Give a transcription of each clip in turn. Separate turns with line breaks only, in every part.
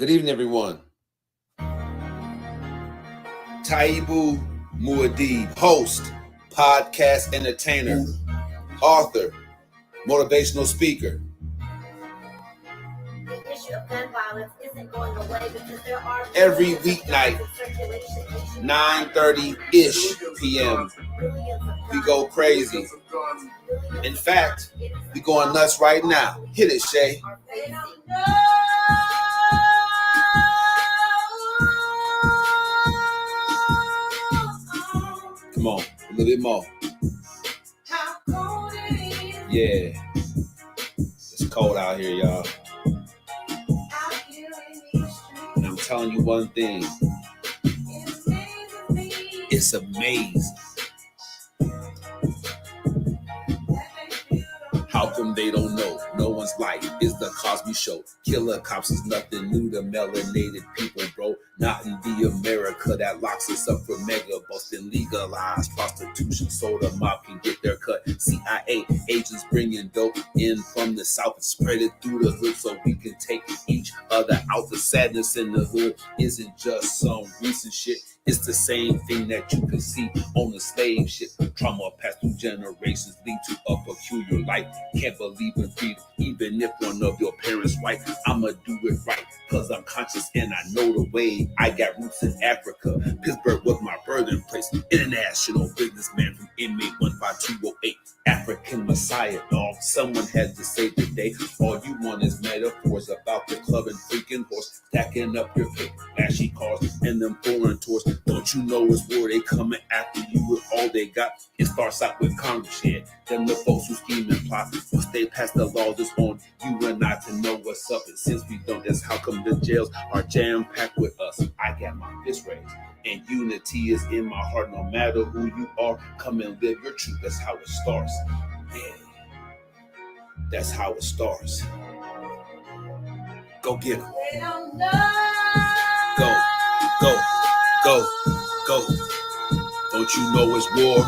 Good evening, everyone. Taibu Muad'Dib, host, podcast entertainer, author, motivational speaker.
The issue of gun violence isn't going away because there are
every weeknight, 9:30-ish p.m. We go crazy. In fact, we going nuts right now. Hit it, Shay. Come on, a little bit more. Yeah. It's cold out here, y'all. And I'm telling you one thing. It's amazing. How come they don't know? No one's life is the Cosby Show. Killer cops is nothing new to melanated people, bro. Not in the America that locks us up for mega busting, legalized prostitution so the mob can get their cut. CIA agents bringing dope in from the south and spread it through the hood so we can take each other out. The sadness in the hood isn't just some recent shit. It's the same thing that you can see on the slave ship. Trauma passed through generations lead to a peculiar life. Can't believe in freedom, even if one of your parents white. I'ma do it right, cause I'm conscious and I know the way. I got roots in Africa. Pittsburgh was my birthing place. International businessman from inmate 15208. African Messiah, dog. Someone had to save the day. All you want is metaphors about the club and freaking horse. Stacking up your paper, flashy cars, and them foreign tours. Don't you know it's war? They coming after you with all they got. It starts out with Congress, yeah. Them the folks who scheme and plot. Once they pass the laws, it's on you and I to know what's up. And since we don't, that's how come the jails are jam-packed with us. I got my fist raised. And unity is in my heart. No matter who you are, come and live your truth. That's how it starts. Yeah. That's how it starts. Go get them. Go, go, go, go. Don't you know it's war?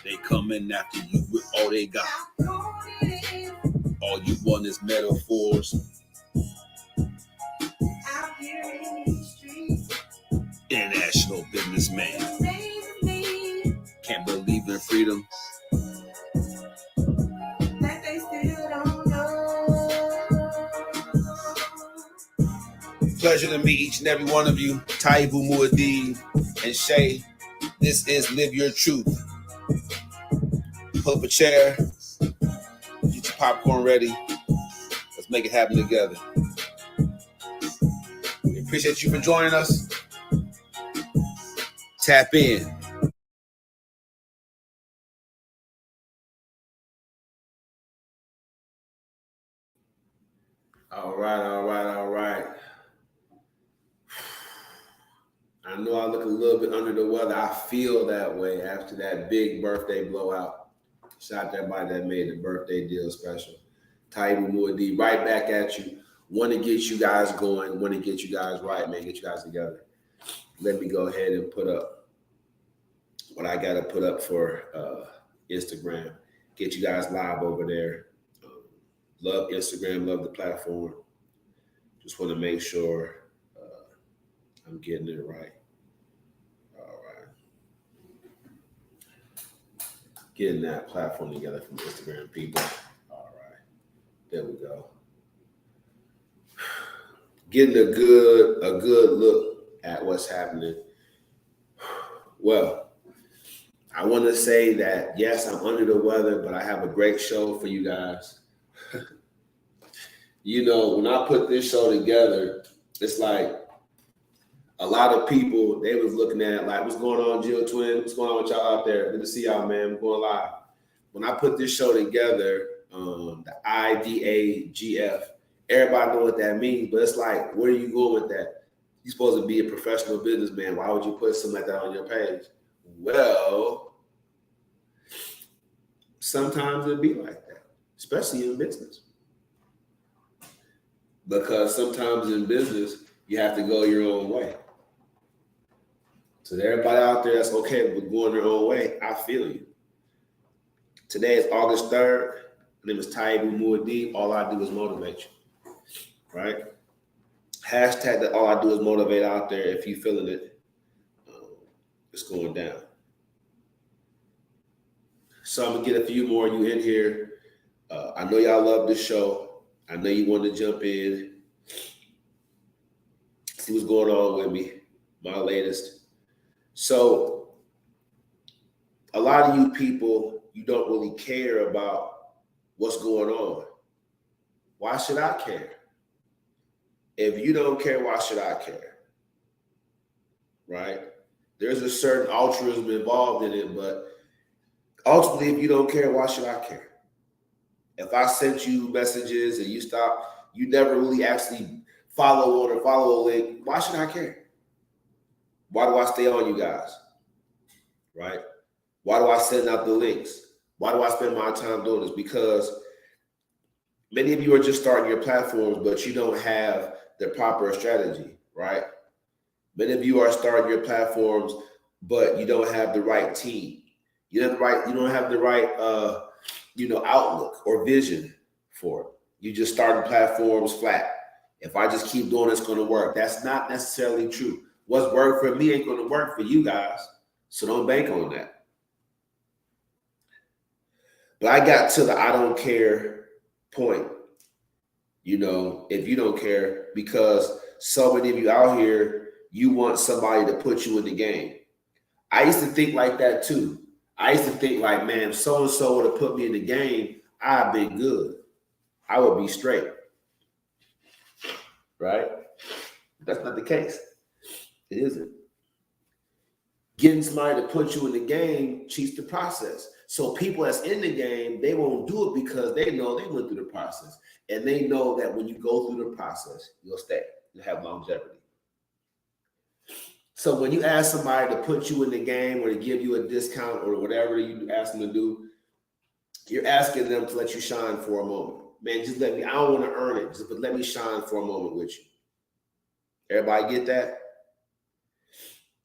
They coming after you with all they got. All you want is metaphors. International businessman. Can't believe in freedom. That they still don't know. Pleasure to meet each and every one of you. Taibu Muad'Dib and Shay. This is Live Your Truth. Pull up a chair. Get your popcorn ready. Let's make it happen together. We appreciate you for joining us. Tap in. All right. I know I look a little bit under the weather. I feel that way after that big birthday blowout. Shout out to everybody that made the birthday deal special. Taibu Muad'Dib, right back at you. Want to get you guys going. Want to get you guys right, man. Get you guys together. Let me go ahead and put up what I got to put up for Instagram. Get you guys live over there. Love Instagram. Love the platform. Just want to make sure I'm getting it right. All right. Getting that platform together from Instagram people. All right. There we go. Getting a good look at what's happening. Well, I want to say that, yes, I'm under the weather, but I have a great show for you guys. You know, when I put this show together, it's like a lot of people, they was looking at like, what's going on, Jill Twin? What's going on with y'all out there? Good to see y'all, man. We're going live. When I put this show together, the IDAGF, everybody know what that means, but it's like, where are you going with that? You're supposed to be a professional businessman. Why would you put something like that on your page? Well, sometimes it'd be like that, especially in business. Because sometimes in business, you have to go your own way. So to everybody out there that's okay with going their own way, I feel you. Today is August 3rd. My name is Taibu Muad'Dib. All I do is motivate you, right?
Hashtag that all I do is motivate out there. If you feeling it, it's going down. So I'm gonna get a few more of you in here. I know y'all love this show. I know you want to jump in, see what's going on with me, my latest. So a lot of you people, you don't really care about what's going on. Why should I care? If you don't care, why should I care? Right? There's a certain altruism involved in it, but ultimately, if you don't care, why should I care? If I sent you messages and you stop, you never really actually follow on or follow a link, why should I care? Why do I stay on you guys? Right? Why do I send out the links? Why do I spend my time doing this? Because many of you are just starting your platforms, but you don't have the proper strategy, right? Many of you are starting your platforms, but you don't have the right team. You don't have the right outlook or vision for it. You just starting platforms flat. If I just keep doing it's going to work. That's not necessarily true. What's worked for me ain't going to work for you guys. So don't bank on that. But I got to the I don't care point, if you don't care, because so many of you out here, you want somebody to put you in the game. I used to think like that too. I used to think like, man, if so-and-so would have put me in the game, I'd been good. I would be straight. Right? That's not the case. It isn't. Getting somebody to put you in the game cheats the process. So people that's in the game, they won't do it because they know they went through the process. And they know that when you go through the process, you'll stay. You'll have longevity. So when you ask somebody to put you in the game or to give you a discount or whatever you ask them to do, you're asking them to let you shine for a moment. Man, just let me, I don't want to earn it, but let me shine for a moment with you. Everybody get that?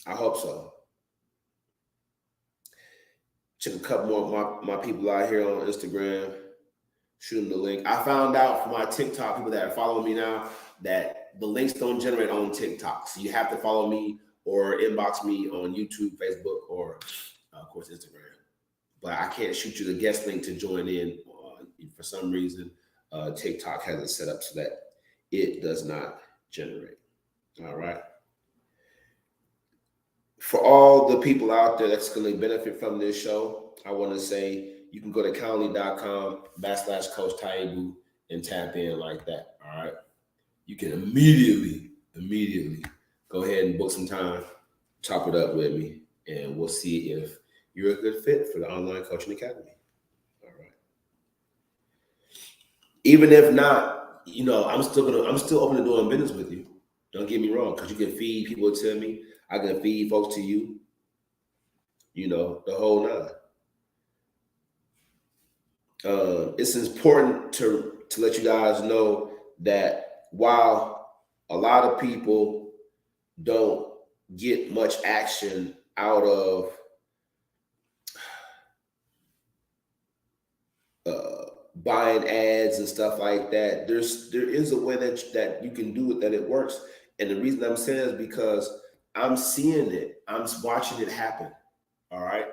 I hope so. Check a couple more of my people out here on Instagram. Shoot them the link. I found out from my TikTok, people that are following me now, that the links don't generate on TikTok. So you have to follow me or inbox me on YouTube, Facebook, or of course, Instagram. But I can't shoot you the guest link to join in. For some reason, TikTok has it set up so that it does not generate. All right. For all the people out there that's going to benefit from this show, I want to say you can go to calendly.com/Coach Taibu and tap in like that. All right. You can immediately go ahead and book some time, chop it up with me, and we'll see if you're a good fit for the Online Coaching Academy. All right. Even if not, I'm still open to doing business with you. Don't get me wrong, because you can feed people to me. I can feed folks to you. The whole nine. It's important to let you guys know that while a lot of people don't get much action out of buying ads and stuff like that, there is a way that you can do it, that it works. And the reason I'm saying is because I'm seeing it. I'm watching it happen. All right.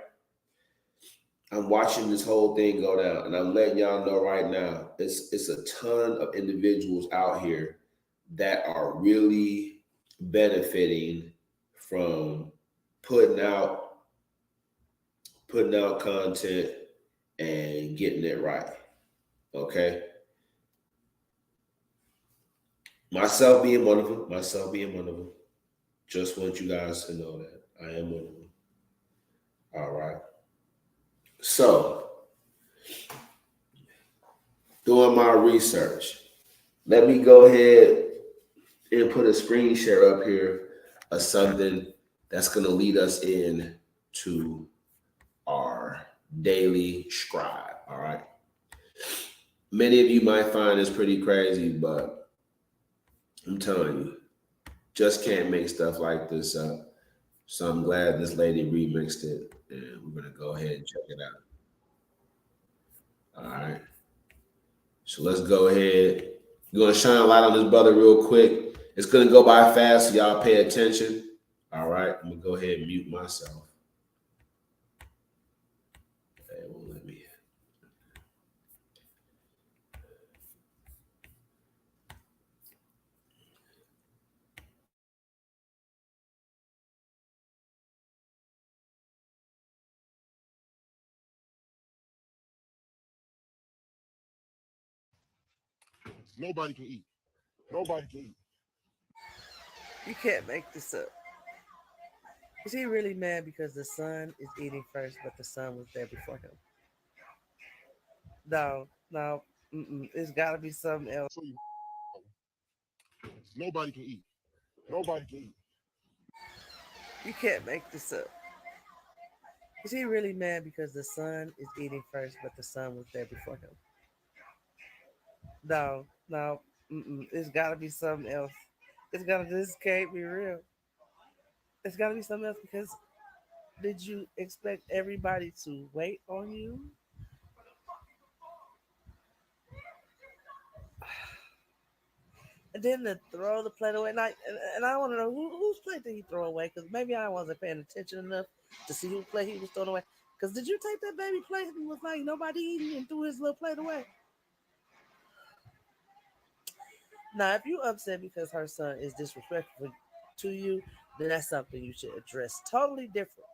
I'm watching this whole thing go down, and I'm letting y'all know right now, it's a ton of individuals out here that are really benefiting from putting out content and getting it right. Okay. Myself being one of them. Just want you guys to know that I am one of them. All right. So, doing my research, let me go ahead and put a screen share up here of something that's going to lead us in to our daily scribe. All right. Many of you might find this pretty crazy, but I'm telling you, just can't make stuff like this up. So I'm glad this lady remixed it, and we're going to go ahead and check it out. All right. So let's go ahead. We're going to shine a light on this brother real quick, It's going to go by fast, so y'all pay attention. All right, I'm going to go ahead and mute myself. It won't let me.
Nobody can eat. Nobody can eat.
You can't make this up. Is he really mad because the son is eating first, but the son was there before him? No. It's got to be something else.
So you, nobody can eat. Nobody can eat.
You can't make this up. Is he really mad because the son is eating first, but the son was there before him? No. It's got to be something else. This can't be real. It's got to be something else because did you expect everybody to wait on you? And then to throw the plate away. And I want to know whose plate did he throw away? Because maybe I wasn't paying attention enough to see whose plate he was throwing away. Because did you take that baby plate and was like nobody eating and threw his little plate away? Now, if you upset because her son is disrespectful to you, then that's something you should address totally different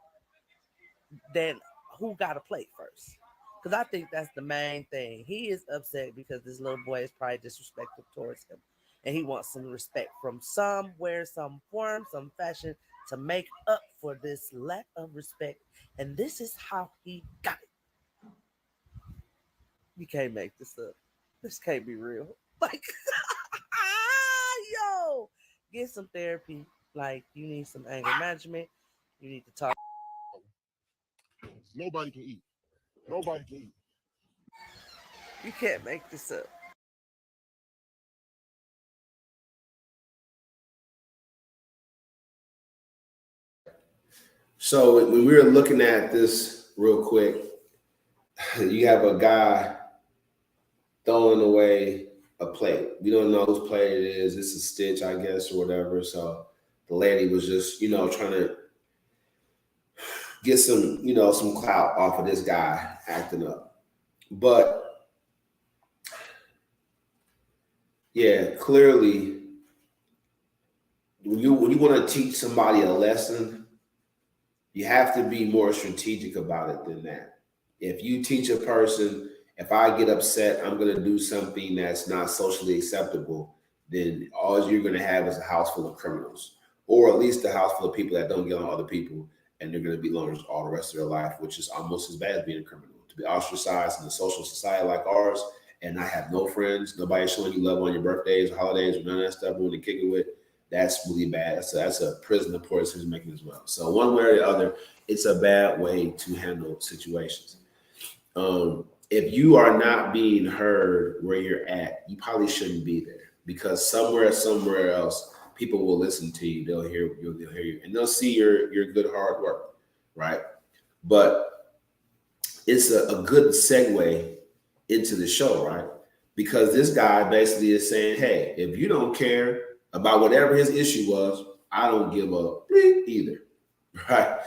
than who got a plate first. Because I think that's the main thing. He is upset because this little boy is probably disrespectful towards him. And he wants some respect from somewhere, some form, some fashion to make up for this lack of respect. And this is how he got it. You can't make this up. This can't be real. Like, yo, get some therapy. Like, you need some anger management. You need to talk.
Nobody can eat. Nobody can eat.
You can't make this up.
So when we were looking at this real quick, you have a guy throwing away a plate. We don't know whose plate it is. It's a Stitch, I guess, or whatever. So the lady was just, trying to get some, some clout off of this guy acting up. But yeah, clearly, when you want to teach somebody a lesson, you have to be more strategic about it than that. If you teach a person, if I get upset, I'm going to do something that's not socially acceptable, then all you're going to have is a house full of criminals, or at least a house full of people that don't get on other people, and they're going to be loners all the rest of their life, which is almost as bad as being a criminal. To be ostracized in a social society like ours and not have no friends, nobody showing you love on your birthdays or holidays or none of that stuff, willing to kick it with, that's really bad. That's a prison of poor decision making as well. So one way or the other, it's a bad way to handle situations. If you are not being heard where you're at, you probably shouldn't be there, because somewhere else, people will listen to you. They'll hear you, and they'll see your good hard work, right? But it's a good segue into the show, right? Because this guy basically is saying, hey, if you don't care about whatever his issue was, I don't give a bleep either, right?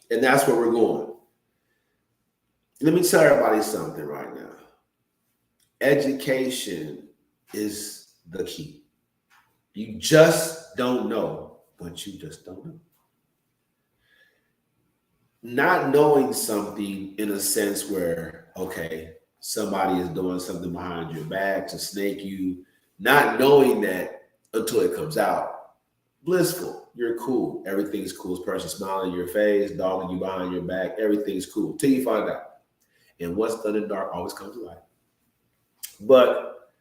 And that's where we're going. Let me tell everybody something right now. Education is the key. You just don't know what you just don't know. Not knowing something in a sense where, okay, somebody is doing something behind your back to snake you, not knowing that until it comes out, blissful. You're cool. Everything's cool. This person smiling in your face, dogging you behind your back. Everything's cool till you find out. And what's done in dark always comes to light. But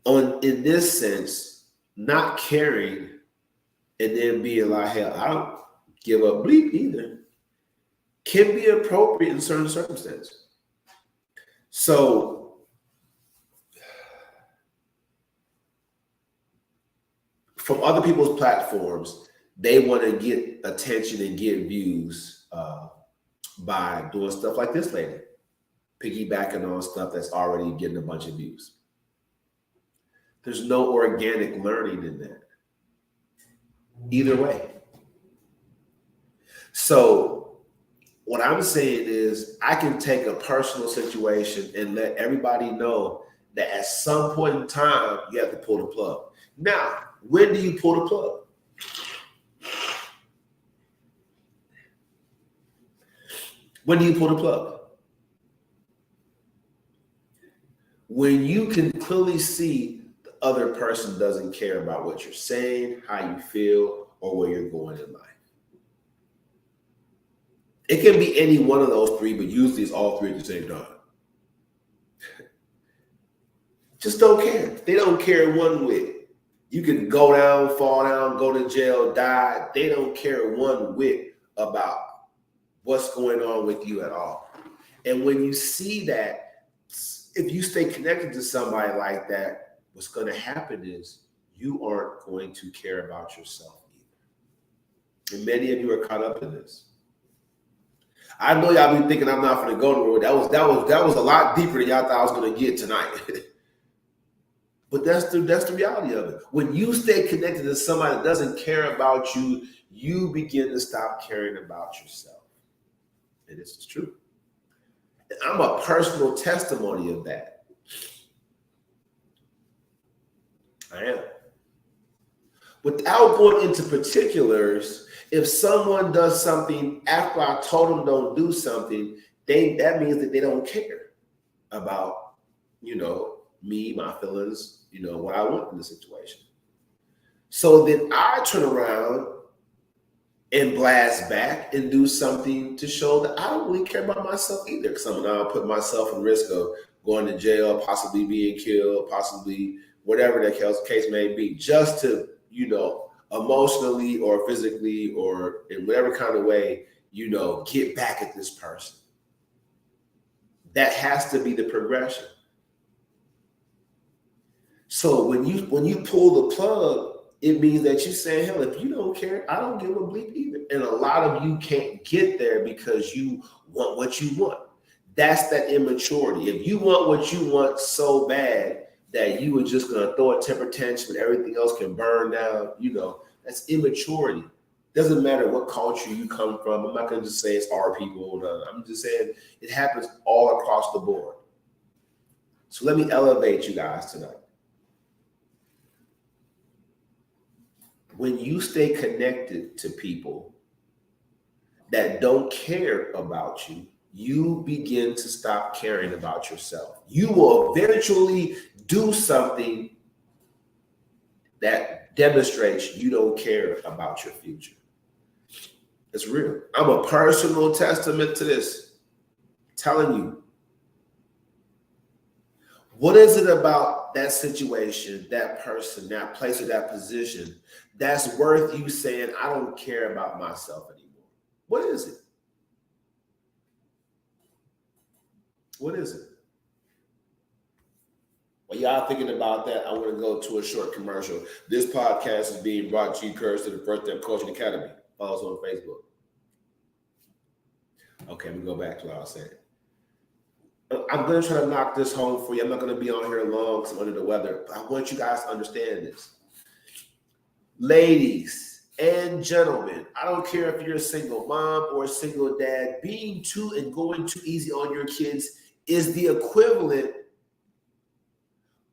in this sense, not caring and then being like, hell, I don't give a bleep either, can be appropriate in certain circumstances. So from other people's platforms, they want to get attention and get views by doing stuff like this lady, piggybacking on stuff that's already getting a bunch of views. There's no organic learning in that. Either way. So what I'm saying is I can take a personal situation and let everybody know that at some point in time, you have to pull the plug. Now, when do you pull the plug? When do you pull the plug? When you can clearly see the other person doesn't care about what you're saying, how you feel, or where you're going in life. It can be any one of those three, but usually it's all three at the same time. Just don't care. They don't care one whit. You can go down, fall down, go to jail, die. They don't care one whit about what's going on with you at all. And when you see that, if you stay connected to somebody like that, what's going to happen is you aren't going to care about yourself either. And many of you are caught up in this. I know y'all be thinking I'm not going to go nowhere. That was a lot deeper than y'all thought I was going to get tonight. But that's the reality of it. When you stay connected to somebody that doesn't care about you, you begin to stop caring about yourself. And this is true. And I'm a personal testimony of that. I am. Without going into particulars, if someone does something after I told them don't do something, that means that they don't care about, me, my feelings, what I want in the situation. So then I turn around and blast back and do something to show that I don't really care about myself either. Because I'm now putting myself in risk of going to jail, possibly being killed, possibly whatever the case may be, just to, emotionally or physically or in whatever kind of way, get back at this person. That has to be the progression. So when you pull the plug, it means that you say, hell, if you don't care, I don't give a bleep either. And a lot of you can't get there because you want what you want. That's that immaturity. If you want what you want so bad that you are just going to throw a temper tantrum and everything else can burn down, that's immaturity. Doesn't matter what culture you come from. I'm not going to just say it's our people. I'm just saying it happens all across the board. So let me elevate you guys tonight. When you stay connected to people that don't care about you, you begin to stop caring about yourself. You will eventually do something that demonstrates you don't care about your future. It's real. I'm a personal testament to this. I'm telling you. What is it about that situation, that person, that place, or that position that's worth you saying, I don't care about myself anymore? What is it? What is it? While y'all thinking about that, I want to go to a short commercial. This podcast is being brought to you courtesy of the First Step Coaching Academy. Follow us on Facebook. Okay, let me go back to what I was saying. I'm going to try to knock this home for you. I'm not going to be on here long because I'm under the weather, but I want you guys to understand this. Ladies and gentlemen, I don't care if you're a single mom or a single dad, being too and going too easy on your kids is the equivalent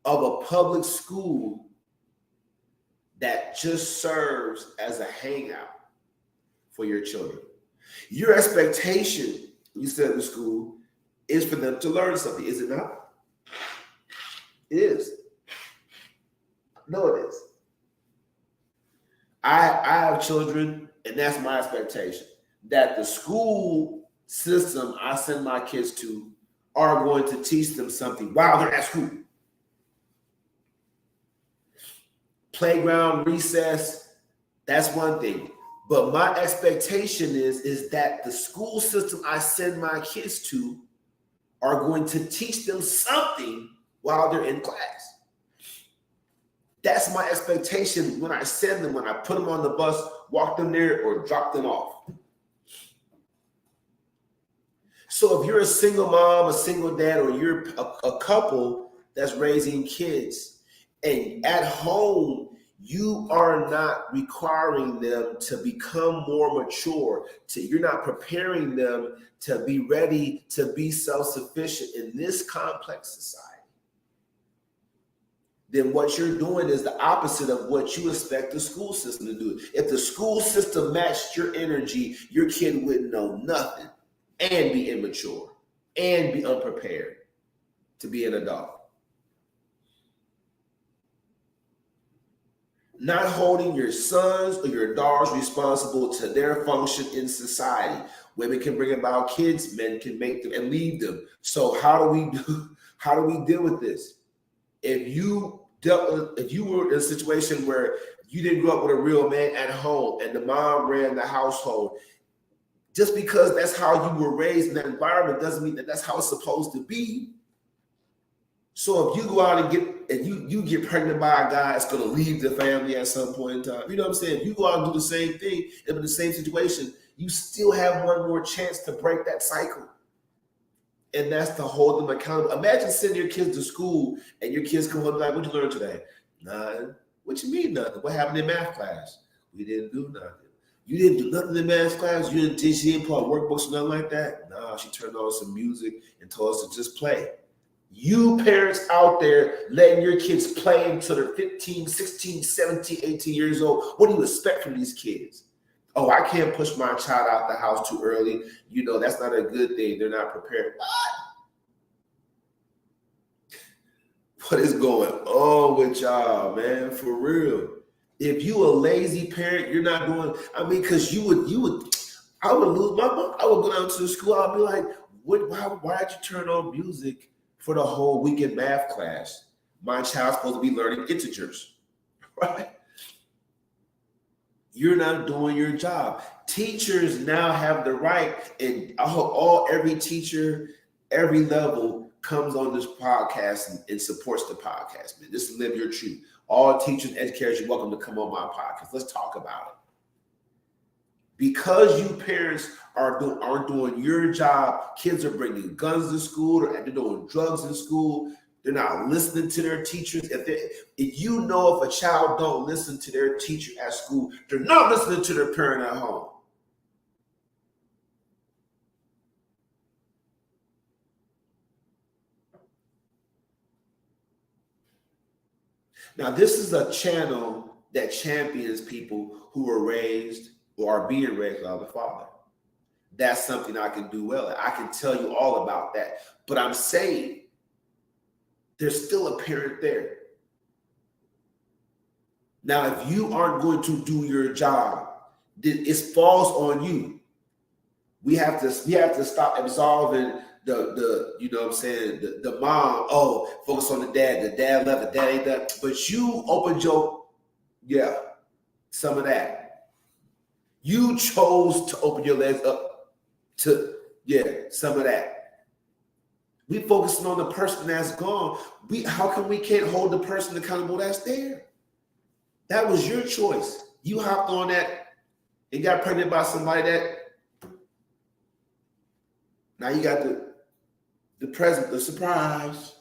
of a public school that just serves as a hangout for your children. Your expectation, you said in school, is for them to learn something, is it not? It is. No, it is. I have children, and that's my expectation, that the school system I send my kids to are going to teach them something while they're at school. Playground, recess, that's one thing. But my expectation is that the school system I send my kids to are going to teach them something while they're in class. That's my expectation when I send them, when I put them on the bus, walk them there, or drop them off. So if you're a single mom, a single dad, or you're a couple that's raising kids, and at home You are not requiring them to become more mature. You're not preparing them to be ready to be self-sufficient in this complex society. Then what you're doing is the opposite of what you expect the school system to do. If the school system matched your energy, your kid wouldn't know nothing and be immature and be unprepared to be an adult. Not holding your sons or your daughters responsible to their function in society. Women can bring about kids, men can make them and leave them. So how do we deal with this? If you were in a situation where you didn't grow up with a real man at home and the mom ran the household, just because that's how you were raised in that environment doesn't mean that that's how it's supposed to be. So if you go out and you get pregnant by a guy that's going to leave the family at some point in time, you know what I'm saying? If you go out and do the same thing, in the same situation, you still have one more chance to break that cycle. And that's to hold them accountable. Imagine sending your kids to school and your kids come home like, what'd you learn today? Nothing. What you mean nothing? What happened in math class? We didn't do nothing. You didn't do nothing in math class? She didn't pull out workbooks or nothing like that? No, she turned on some music and told us to just play. You parents out there letting your kids play until they're 15, 16, 17, 18 years old. What do you expect from these kids? Oh, I can't push my child out the house too early. You know, that's not a good thing. They're not prepared. What is going on with y'all, man? For real. If you a lazy parent, you're not doing, because I would lose my mind. I would go down to the school. I'd be like, why'd you turn on music for the whole weekend math class? My child's supposed to be learning integers, right? You're not doing your job. Teachers now have the right, and I hope every teacher, every level comes on this podcast and supports the podcast, man. This is Live Your Truth. All teachers and educators, you're welcome to come on my podcast. Let's talk about it. Because you parents aren't doing your job, kids are bringing guns to school, or they're doing drugs in school. They're not listening to their teachers. If you know if a child don't listen to their teacher at school, they're not listening to their parent at home. Now, this is a channel that champions people who are raised or are being raised by the father. That's something I can do well. I can tell you all about that. But I'm saying there's still a parent there. Now, if you aren't going to do your job, it falls on you. We have to stop absolving the you know what I'm saying, the mom, focus on the dad left, the dad ain't that. But you opened some of that. You chose to open your legs up to, some of that. We focusing on the person that's gone. How come we can't hold the person accountable that's there? That was your choice. You hopped on that and got pregnant by somebody that, now you got the present, the surprise.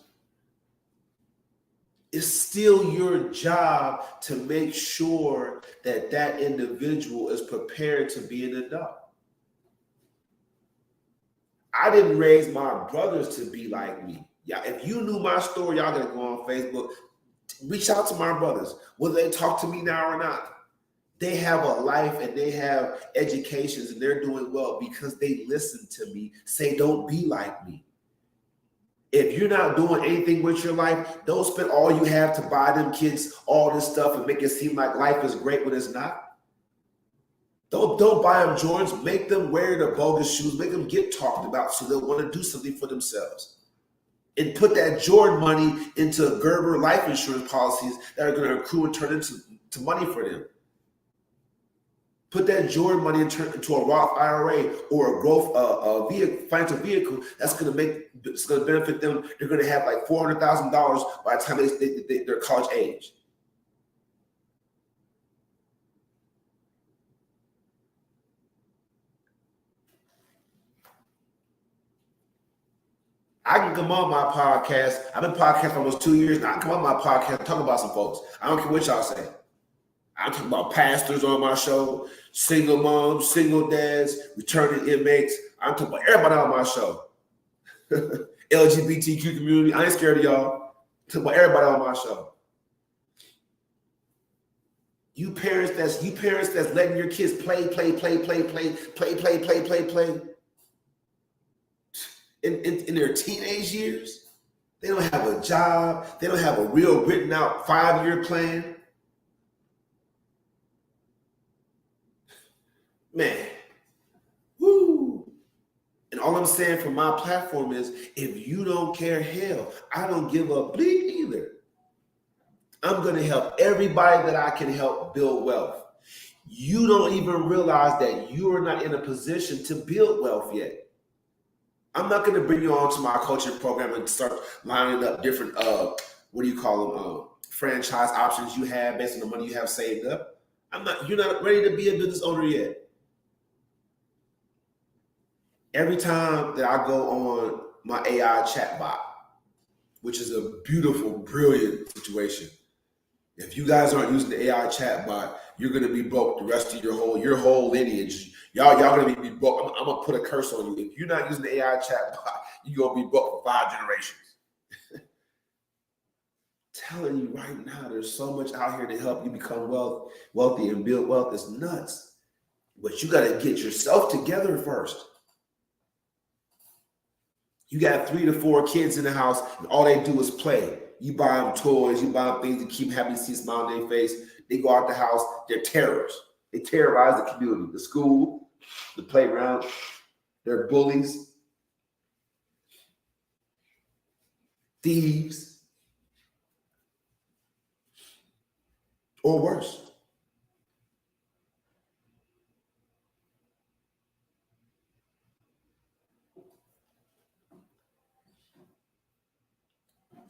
It's still your job to make sure that individual is prepared to be an adult. I didn't raise my brothers to be like me. Yeah, if you knew my story, y'all gotta go on Facebook, reach out to my brothers, whether they talk to me now or not. They have a life and they have educations and they're doing well because they listen to me, say, don't be like me. If you're not doing anything with your life, don't spend all you have to buy them kids all this stuff and make it seem like life is great when it's not. Don't buy them Jordans. Make them wear the bogus shoes. Make them get talked about so they'll want to do something for themselves. And put that Jordan money into Gerber life insurance policies that are going to accrue and turn into money for them. Put that Jordan money into a Roth IRA or a growth financial vehicle that's going to benefit them. They're going to have like $400,000 by the time they're college age. I can come on my podcast. I've been podcasting for almost 2 years now. I can come on my podcast and talk about some folks. I don't care what y'all say. I'm talking about pastors on my show, single moms, single dads, returning inmates. I'm talking about everybody on my show. LGBTQ community. I ain't scared of y'all. I'm talking about everybody on my show. You parents that's letting your kids play. In their teenage years, they don't have a job. They don't have a real written out 5-year plan. Man, woo. And all I'm saying from my platform is, if you don't care, hell, I don't give a bleep either. I'm going to help everybody that I can help build wealth. You don't even realize that you are not in a position to build wealth yet. I'm not going to bring you on to my coaching program and start lining up different, franchise options you have based on the money you have saved up. You're not ready to be a business owner yet. Every time that I go on my AI chatbot, which is a beautiful, brilliant situation. If you guys aren't using the AI chatbot, you're going to be broke the rest of your whole lineage. Y'all going to be broke. I'm going to put a curse on you. If you're not using the AI chatbot, you're going to be broke for 5 generations. Telling you right now, there's so much out here to help you become wealthy and build wealth. It's nuts. But you got to get yourself together first. You got 3 to 4 kids in the house, and all they do is play. You buy them toys, you buy them things to keep happy to see a smile on their face. They go out the house, they're terrors. They terrorize the community, the school, the playground. They're bullies, thieves, or worse.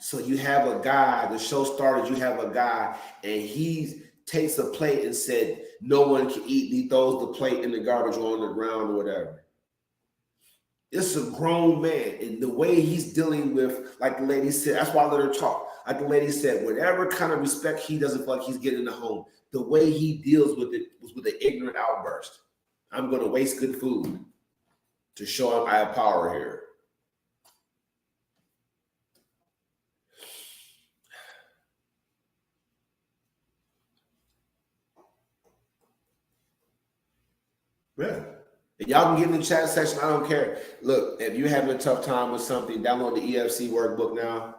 So you have a guy, the show started, you have a guy, and he takes a plate and said, no one can eat. He throws the plate in the garbage or on the ground or whatever. It's a grown man. And the way he's dealing with, like the lady said, that's why I let her talk. Like the lady said, whatever kind of respect he doesn't feel like he's getting in the home, the way he deals with it was with an ignorant outburst. I'm going to waste good food to show him I have power here. Yeah. And y'all can get in the chat section. I don't care. Look, if you're having a tough time with something, download the EFC workbook now.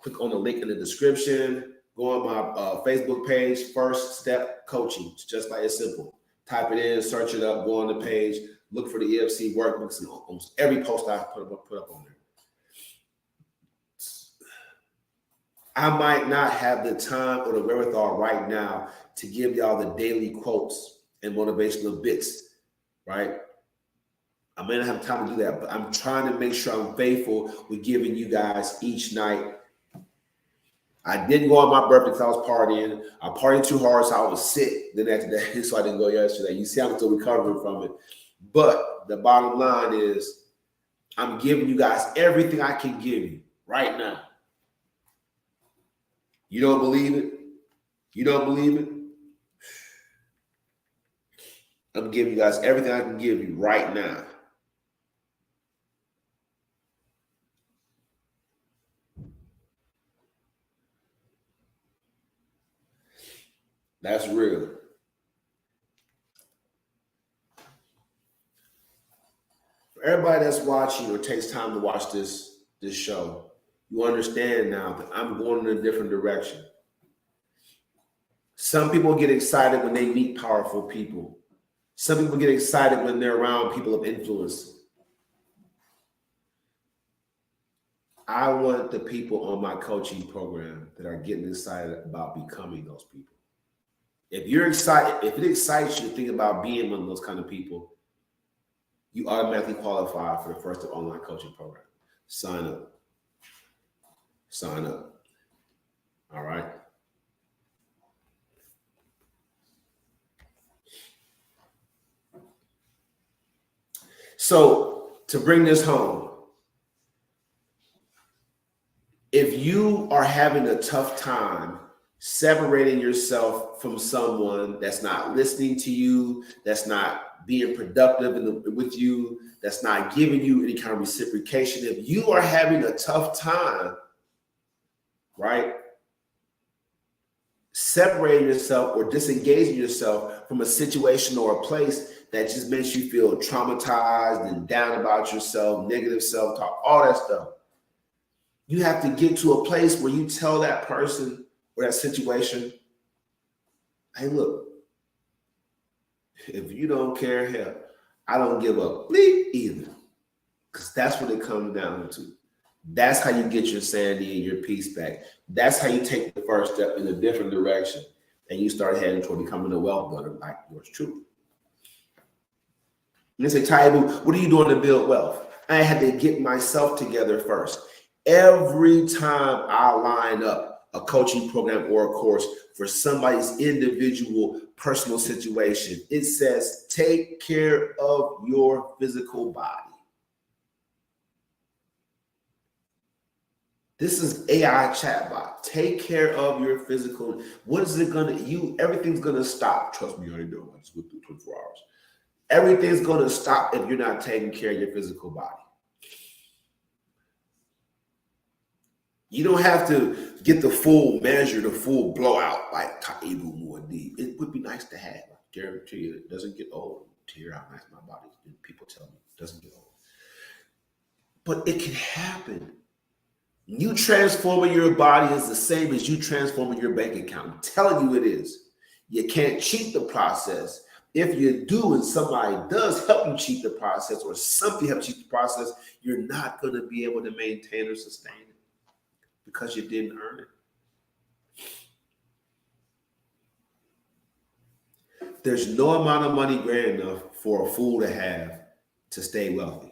Click on the link in the description. Go on my Facebook page, First Step Coaching. It's just like it's simple. Type it in, search it up, go on the page, look for the EFC workbooks, and almost every post I put up on there. I might not have the time or the wherewithal right now to give y'all the daily quotes and motivational bits. Right? I may not have time to do that, but I'm trying to make sure I'm faithful with giving you guys each night. I didn't go on my birthday because I was partying. I partied too hard, so I was sick the next day, so I didn't go yesterday. You see, I'm still recovering from it. But the bottom line is, I'm giving you guys everything I can give you right now. You don't believe it? You don't believe it? I'm giving you guys everything I can give you right now. That's real. For everybody that's watching or takes time to watch this show, you understand now that I'm going in a different direction. Some people get excited when they meet powerful people. Some people get excited when they're around people of influence. I want the people on my coaching program that are getting excited about becoming those people. If you're excited, if it excites you to think about being one of those kind of people, you automatically qualify for the First Step Online Coaching Program. Sign up. Sign up. All right. So to bring this home, if you are having a tough time separating yourself from someone that's not listening to you, that's not being productive with you, that's not giving you any kind of reciprocation. If you are having a tough time, right, separating yourself or disengaging yourself from a situation or a place that just makes you feel traumatized and down about yourself, negative self-talk, all that stuff. You have to get to a place where you tell that person or that situation, hey, look, if you don't care, hell, I don't give a bleep either. Because that's what it comes down to. That's how you get your sanity and your peace back. That's how you take the first step in a different direction. And you start heading toward becoming a wealth builder like yours truly. And they say, Taibu, what are you doing to build wealth? I had to get myself together first. Every time I line up a coaching program or a course for somebody's individual personal situation, it says, take care of your physical body. This is AI chatbot. Take care of your physical. What is it gonna? Everything's gonna stop. Trust me, I already know. I just went through 24 hours. Everything's gonna stop if you're not taking care of your physical body. You don't have to get the full measure, the full blowout like Taibu Muad'Dib. It would be nice to have. I guarantee you, it doesn't get old. Tear out nice my body. People tell me it doesn't get old, but it can happen. You transforming your body is the same as you transforming your bank account. I'm telling you it is. You can't cheat the process. If you do and somebody does help you cheat the process or something helps cheat the process, you're not going to be able to maintain or sustain it because you didn't earn it. There's no amount of money great enough for a fool to have to stay wealthy.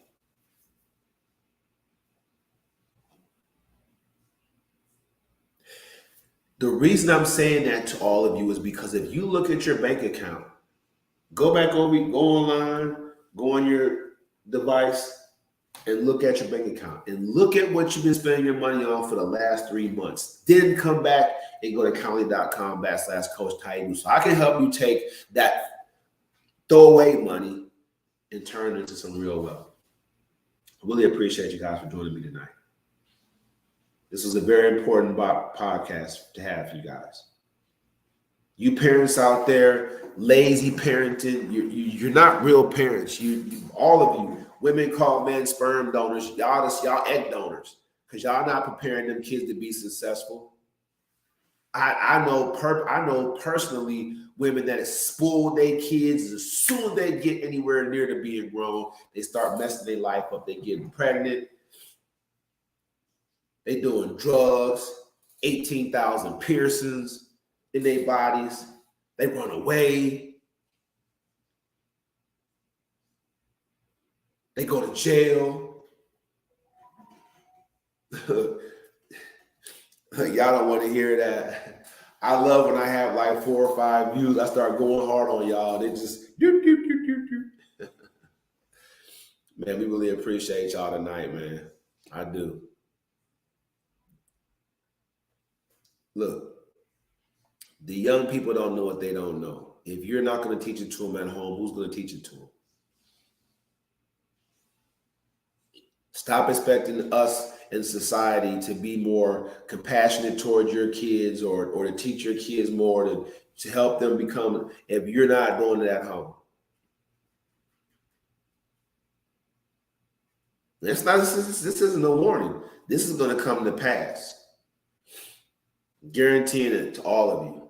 The reason I'm saying that to all of you is because if you look at your bank account, go online, go on your device and look at your bank account and look at what you've been spending your money on for the last 3 months. Then come back and go to Calendly.com/Coach Taibu so I can help you take that throwaway money and turn it into some real wealth. I really appreciate you guys for joining me tonight. This was a very important podcast to have for you guys. You parents out there, lazy parenting, you're not real parents. All of you, women call men sperm donors, y'all egg donors, because y'all not preparing them kids to be successful. I know personally women that spoil their kids as soon as they get anywhere near to being grown, they start messing their life up. They get pregnant. They doing drugs, 18,000 piercings in their bodies. They run away. They go to jail. Y'all don't want to hear that. I love when I have like 4 or 5 views. I start going hard on y'all. They just doop, doop, doop, doop, doop. Man, we really appreciate y'all tonight, man. I do. Look, the young people don't know what they don't know. If you're not going to teach it to them at home, who's going to teach it to them? Stop expecting us in society to be more compassionate towards your kids or to teach your kids more, to help them become, if you're not doing it at home. This isn't a warning. This is going to come to pass. Guaranteeing it to all of you.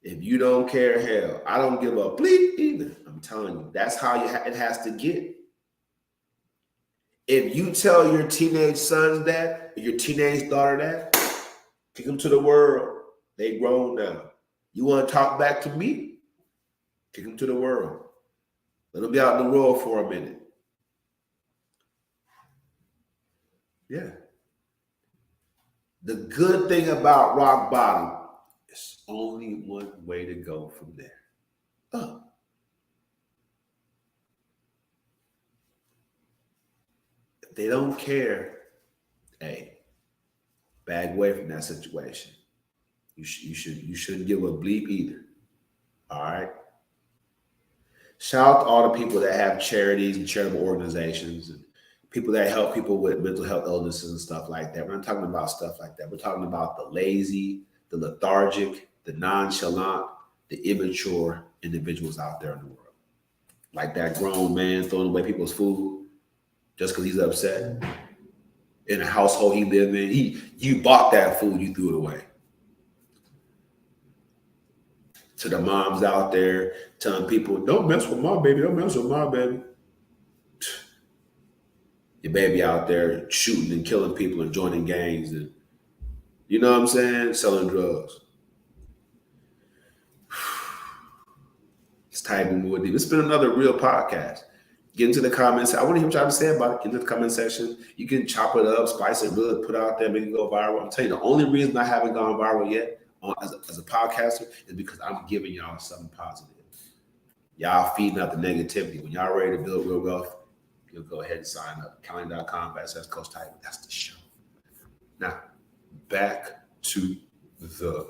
If you don't care, hell, I don't give a bleep either. I'm telling you, that's how it has to get. If you tell your teenage sons that, or your teenage daughter that, kick them to the world. They grown now. You want to talk back to me? Kick them to the world. Let them be out in the world for a minute. Yeah. The good thing about rock bottom, it's only one way to go from there. Up. If they don't care, hey, back away from that situation. You shouldn't give a bleep either. All right. Shout out to all the people that have charities and charitable organizations and people that help people with mental health illnesses and stuff like that. We're not talking about stuff like that. We're talking about the lazy, the lethargic, the nonchalant, the immature individuals out there in the world. Like that grown man throwing away people's food just because he's upset. In a household he lived in, you bought that food, you threw it away. To the moms out there telling people, don't mess with my baby, don't mess with my baby. Your baby out there shooting and killing people and joining gangs and, you know what I'm saying, selling drugs. It's Taibu Muad'Dib. It's been another real podcast. Get into the comments. I want to hear what y'all have to say about it. Get into the comment section. You can chop it up, spice it, really put it out there, make it go viral. I'm telling you, the only reason I haven't gone viral yet as a podcaster is because I'm giving y'all something positive. Y'all feeding out the negativity. When y'all ready to build real wealth, you'll go ahead and sign up. County.com/Coach Taibu. That's the show. Now, back to the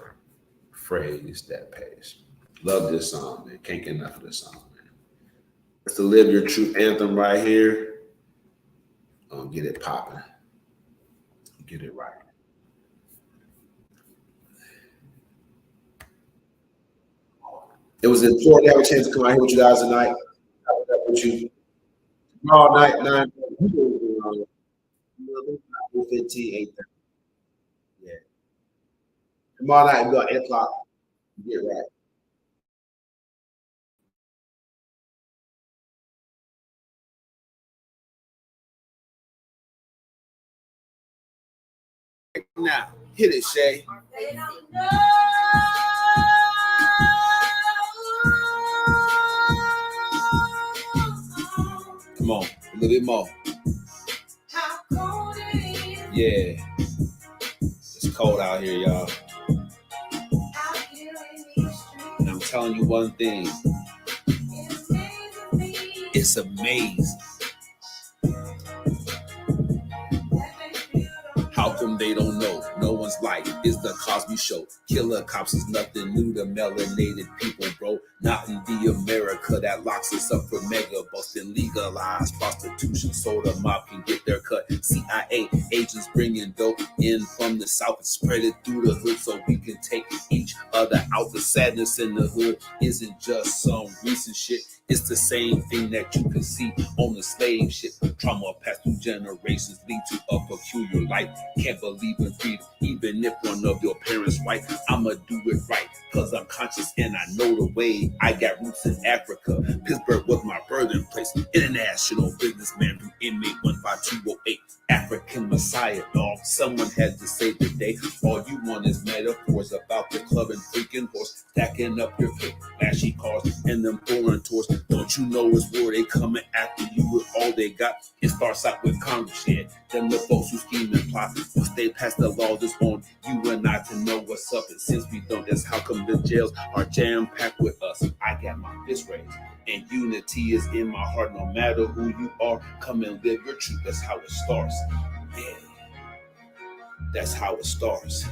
phrase that pays. Love this song, man. Can't get enough of this song, man. It's the Live Your Truth anthem right here. Get it popping. Get it right. It was important to have a chance to come out here with you guys tonight. Have it up with you. Tomorrow night, 9 15, 8. Yeah. Tomorrow night, we got 8 o'clock. Get right. Now, hit it, Shay. Come on, a little bit more. Yeah. It's cold out here, y'all. And I'm telling you one thing. It's amazing. How come they don't know? No one's life is the Cosby Show. Killer cops is nothing new to melanated people, bro. Not in the America that locks us up for mega busting, legalized prostitution so the mob can get their cut. CIA agents bringing dope in from the south and spread it through the hood so we can take each other out. The sadness in the hood isn't just some recent shit. It's the same thing that you can see on the slave ship. Trauma passed through generations lead to a peculiar life. Can't believe in freedom, even if one of your parents right. I'ma do it right, cause I'm conscious and I know the way. I got roots in Africa. Pittsburgh was my birthplace. International businessman through inmate 15208. African Messiah, dog. Someone had to save the day. All you want is metaphors about the club and freaking horse. Stacking up your cake, flashy cars, and them foreign tours. Don't you know it's war? They coming after you with all they got. It starts out with Congress, yeah. Them the folks who scheme and plot. Once they pass the laws, it's on you and I to know what's up. And since we don't, that's how come the jails are jam-packed with us. I got my fist raised. And unity is in my heart. No matter who you are, come and live your truth. That's how it starts. Yeah. That's how it starts.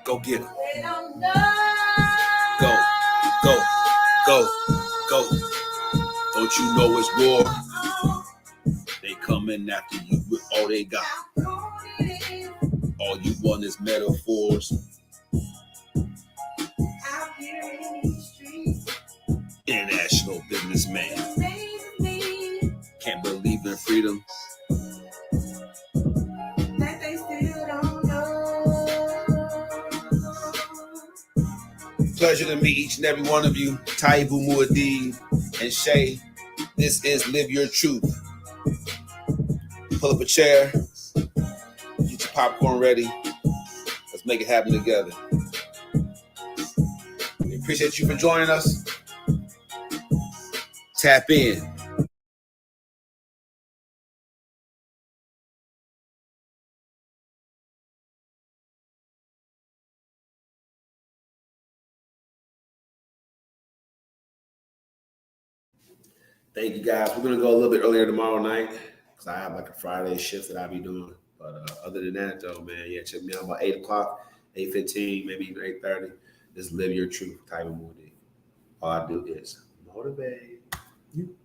Go get it. Go, go, go, go. Don't you know it's war? They coming after you with all they got. All you want is metaphors. International businessman. Can't believe in freedom. Pleasure to meet each and every one of you. Taibu Muad'Dib and Shay. This is Live Your Truth. Pull up a chair. Get your popcorn ready. Let's make it happen together. We appreciate you for joining us. Tap in. Thank you guys. We're gonna go a little bit earlier tomorrow night because I have like a Friday shift that I'll be doing. But other than that, though, man, yeah, check me out about 8 o'clock. 8:15, maybe even 8:30. Just live your truth type of mood. All I do is motivate you.